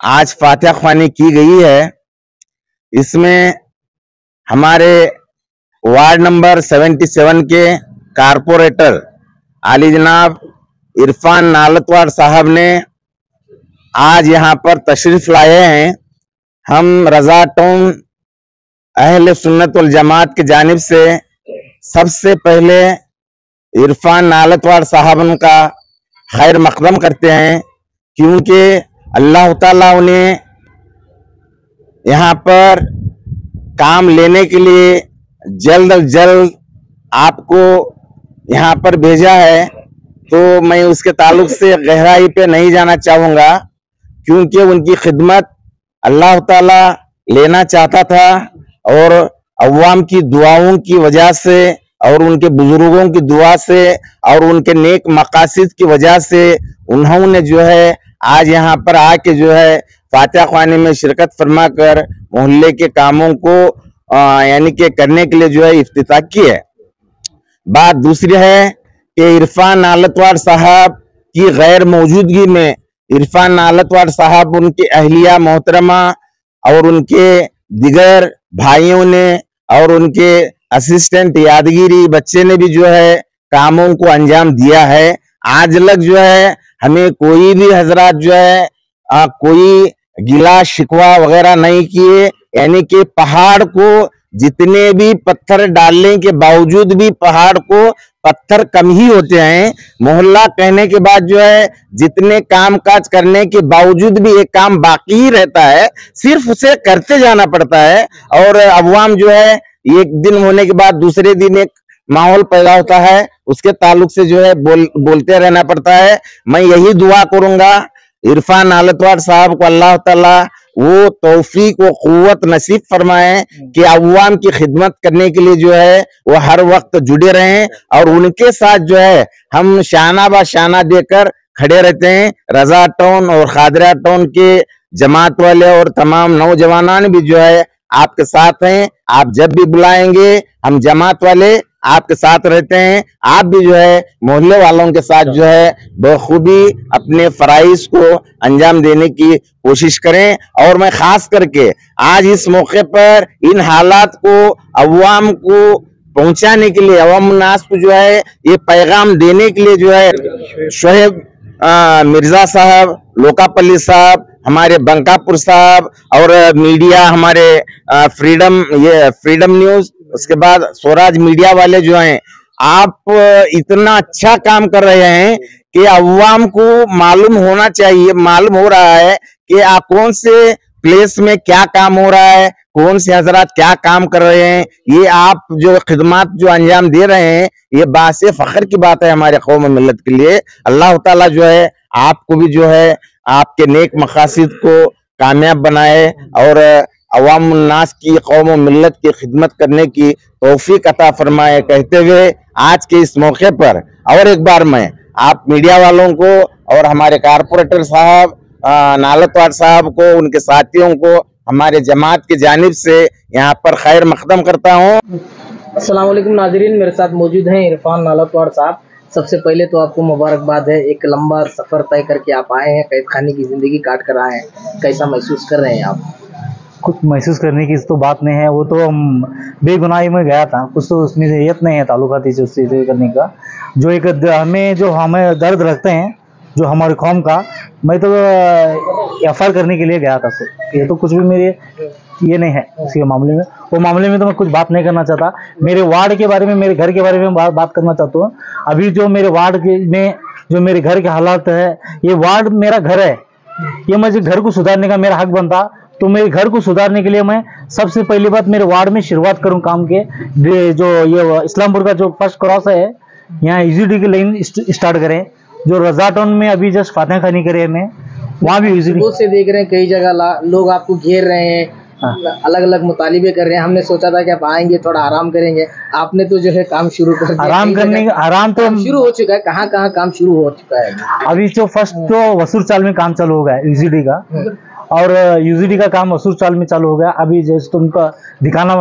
आज फातिहा ख्वानी की गई है। इसमें हमारे वार्ड नंबर 77 के कारपोरेटर आली जनाब इरफान नालतवाड़ साहब ने आज यहाँ पर तशरीफ लाए हैं। हम रजा टाउन अहले सुन्नत वल जमात की जानिब से सबसे पहले इरफान नालतवाड़ साहब का खैर मकदम करते हैं, क्योंकि अल्लाह ताला उन्हें यहाँ पर काम लेने के लिए जल्द अज जल्द आपको यहाँ पर भेजा है। तो मैं उसके ताल्लुक से गहराई पे नहीं जाना चाहूँगा, क्योंकि उनकी खिदमत अल्लाह ताला लेना चाहता था और अवाम की दुआओं की वजह से और उनके बुजुर्गों की दुआ से और उनके नेक मकासिद की वजह से उन्होंने जो है आज यहाँ पर आके जो है फातिहा ख्वानी में शिरकत फरमा कर मोहल्ले के कामों को यानी कि करने के लिए जो है इफ्तिताह की है। बात दूसरी है कि इरफान नालतवाड़ साहब की गैर मौजूदगी में इरफान नालतवाड़ साहब, उनकी अहलिया मोहतरमा और उनके दिगर भाइयों ने और उनके असिस्टेंट यादगिरी बच्चे ने भी जो है कामों को अंजाम दिया है। आज लग जो है हमें कोई भी हजरात जो है कोई गिला शिकवा वगैरह नहीं किए, यानी कि पहाड़ को जितने भी पत्थर डालने के बावजूद भी पहाड़ को पत्थर कम ही होते हैं। मोहल्ला कहने के बाद जो है जितने काम काज करने के बावजूद भी एक काम बाकी ही रहता है, सिर्फ उसे करते जाना पड़ता है। और अवाम जो है एक दिन होने के बाद दूसरे दिन एक माहौल पैदा होता है, उसके ताल्लुक से जो है बोलते रहना पड़ता है। मैं यही दुआ करूंगा इरफान नालतवाड़ साहब को अल्लाह ताला वो तौफीक व कुव्वत नसीब फरमाए कि अवाम की खिदमत करने के लिए जो है वो हर वक्त जुड़े रहें और उनके साथ जो है हम शाना बा शाना देकर खड़े रहते हैं। रजा टाउन और खादरा टाउन के जमात वाले और तमाम नौजवान भी जो है आपके साथ हैं। आप जब भी बुलाएंगे हम जमात वाले आपके साथ रहते हैं। आप भी जो है मोहल्ले वालों के साथ जो है बखूबी अपने फराइज को अंजाम देने की कोशिश करें। और मैं खास करके आज इस मौके पर इन हालात को अवाम को पहुंचाने के लिए, अवाम नास को जो है ये पैगाम देने के लिए जो है शोएब मिर्जा साहब, लोकापल्ली साहब, हमारे बंकापुर साहब और मीडिया हमारे फ्रीडम न्यूज, उसके बाद स्वराज मीडिया वाले जो हैं, आप इतना अच्छा काम कर रहे हैं कि अवाम को मालूम होना चाहिए, मालूम हो रहा है कि कौन से प्लेस में क्या काम हो रहा है, कौन से हजरात क्या काम कर रहे हैं। ये आप जो खिदमत जो अंजाम दे रहे हैं ये बासे फख्र की बात है हमारे कौम मिल्लत के लिए। अल्लाह ताला जो है आपको भी जो है आपके नेक मकासिद को कामयाब बनाए और अवाम नास की कौम मिल्लत की खिदमत करने की तौफीक अता फरमाए कहते हुए आज के इस मौके पर और एक बार मैं आप मीडिया वालों को और हमारे कारपोरेटर साहब नालतवाड़ साहब को, उनके साथियों को हमारे जमात की जानिब से यहाँ पर खैर मकदम करता हूँ। अस्सलाम वालेकुम नाज़रीन, मेरे साथ मौजूद हैं इरफान नालतवाड़ साहब। सबसे पहले तो आपको मुबारकबाद है, एक लंबा सफ़र तय करके आप आए हैं, कैद खाने की ज़िंदगी काट कर आए हैं। कैसा महसूस कर रहे हैं आप? कुछ महसूस करने की तो बात नहीं है, वो तो हम बेगुनाही में गया था, कुछ तो उसमें नियत नहीं है ताल्लुकाती से उससे करने का। जो एक हमें दर्द रखते हैं जो हमारी कौम का, मैं तो एफआर करने के लिए गया था। ये तो कुछ भी मेरे ये नहीं है उसके मामले में, वो मामले में तो मैं कुछ बात नहीं करना चाहता। मेरे वार्ड के बारे में, मेरे घर के बारे में बात करना चाहता हूँ। अभी जो मेरे वार्ड में जो मेरे घर के हालात है, ये वार्ड मेरा घर है, ये मुझे घर को सुधारने का मेरा हक बनता। तो मेरे घर को सुधारने के लिए मैं सबसे पहली बात मेरे वार्ड में शुरुआत करूं काम के। जो ये इस्लामपुर का जो फर्स्ट क्रॉस है, यहाँ ईजीडी की लाइन स्टार्ट करें। जो रजा टाउन में अभी जस्ट फातिहा खानी करे हमें, वहाँ भी ईजीडी से देख रहे हैं कई जगह लोग आपको घेर रहे हैं, अलग अलग मुतालिबे कर रहे हैं। हमने सोचा था कि आप आएंगे थोड़ा आराम करेंगे, आपने तो जो है काम शुरू कर दिया। आराम तो शुरू हो चुका है, कहाँ कहाँ काम शुरू हो चुका है? अभी जो फर्स्ट तो वसूर चाल में काम चालू हो गया यूजीडी का, और यूजीडी का काम वसूर चाल में चालू हो गया। अभी जैसे तुमको दिखाना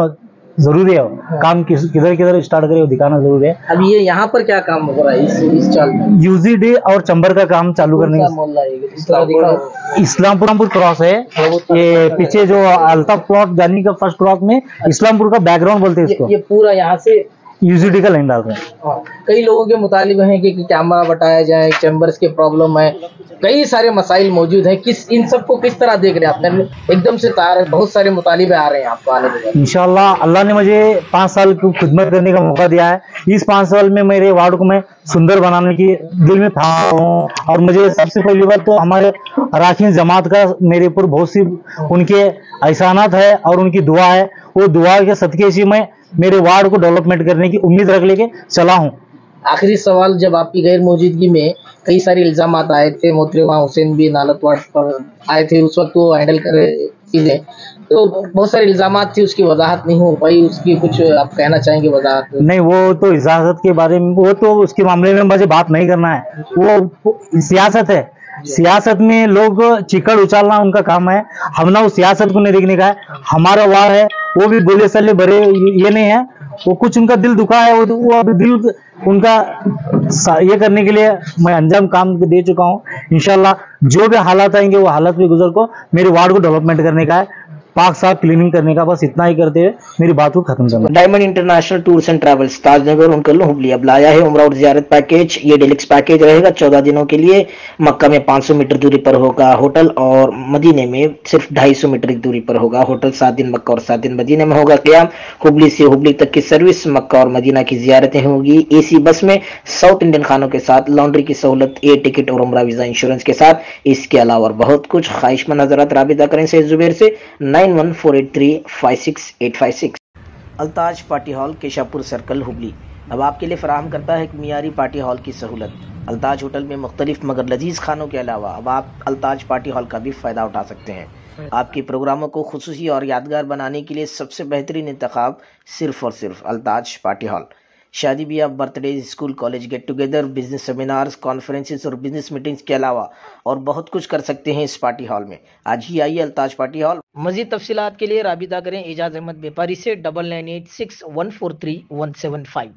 जरूरी है। काम किधर किधर स्टार्ट करे वो दिखाना जरूरी है। अब ये यहाँ पर क्या काम हो रहा है इस चाल में? यूजीडी और चंबर का काम चालू करने कौन सा मोहल्ला है ये? इस तरह दिखाओ। इस्लामपुर क्रॉस है ये, पीछे जो अल्ताफ प्लॉट जानी का फर्स्ट क्रॉस में इस्लामपुर का बैकग्राउंड बोलते हैं इसको। ये पूरा यहाँ से यूजीडी का लाइन डाल रहे हैं। हाँ, कई लोगों के मुतालिब हैं कि कैमरा बटाया जाए, चैम्बर्स के प्रॉब्लम है, कई सारे मसाइल मौजूद हैं। इन सबको किस तरह देख रहे हैं आपने? एकदम से बहुत सारे मुतालिबे आ रहे हैं आपको आने के बाद। इंशाल्लाह अल्लाह ने मुझे 5 साल की खिदमत करने का मौका दिया है। इस 5 साल में मेरे वार्ड को मैं सुंदर बनाने की दिल में था हूँ। और मुझे सबसे पहली बात तो हमारे अराकीन जमात का मेरे ऊपर बहुत सी उनके एहसानात है और उनकी दुआ है। वो दुआ के सदके से मैं मेरे वार्ड को डेवलपमेंट करने की उम्मीद रख लेके चला हूँ। आखिरी सवाल, जब आपकी गैर मौजूदगी में कई सारे इल्जाम आए थे, मोहतरमा हुसैन भी नालत वार्ड पर आए थे, उस वक्त वो हैंडल कर रहे चीजें, तो बहुत सारे इल्जाम थे, उसकी वजाहत नहीं हो पाई, उसकी कुछ आप कहना चाहेंगे वजाहत? नहीं, वो तो इजाजत के बारे में, वो तो उसके मामले में मुझे बात नहीं करना है। वो सियासत है, सियासत में लोग चिकड़ उछालना उनका काम है। हमने उस सियासत को नहीं देखने का है। हमारा वार है, वो भी गोले सले भरे ये नहीं है। वो कुछ उनका दिल दुखा है, वो अभी दिल उनका ये करने के लिए मैं अंजाम काम दे चुका हूँ। इंशाल्लाह जो भी हालात आएंगे वो हालात में गुजर को मेरे वार्ड को डेवलपमेंट करने का है, पाक साफ क्लीनिंग करने का, बस इतना ही करते हुए मेरी बात को खत्म करना। Diamond International Tours and Travels Tajnagar Unkal Hubli अब लाया है उम्रा और जियारत पैकेज। ये डिलक्स पैकेज रहेगा 14 दिनों के लिए। मक्का में 500 मीटर दूरी पर होगा होटल और मदीने में सिर्फ 250 मीटर की दूरी पर होगा होटल। 7 दिन मक्का और 7 दिन मदीने में होगा क़याम। हुबली से हुबली तक की सर्विस, मक्का और मदीना की जियारतें होंगी एसी बस में, साउथ इंडियन खानों के साथ, लॉन्ड्री की सहूलत, एयर टिकट और उम्रा वीजा इंश्योरेंस के साथ। इसके अलावा बहुत कुछ। ख्वाहिशमंद हज़रात राबिता करें सैयद जुबैर से 9148356856। Altaj party hall Keshapur circle Hubli अब आपके लिए फराहम करता है एक मियारी पार्टी हॉल की सहूलत। अल्ताज होटल में मुख्तलिफ मगर लजीज खानों के अलावा अब आप अल्ताज पार्टी हॉल का भी फ़ायदा उठा सकते हैं। आपके प्रोग्रामों को खुसूसी और यादगार बनाने के लिए सबसे बेहतरीन इंतखाब सिर्फ और सिर्फ अल्ताज पार्टी हॉल। शादी ब्याह, birthday, school college get together, business seminars, conferences और बिजनेस मीटिंग्स के अलावा और बहुत कुछ कर सकते हैं इस पार्टी हॉल में। आज ही आइए अल्ताज पार्टी हॉल। मजीद तफसीलात के लिए राबिता करें एजाज अहमद व्यापारी से 9986143175।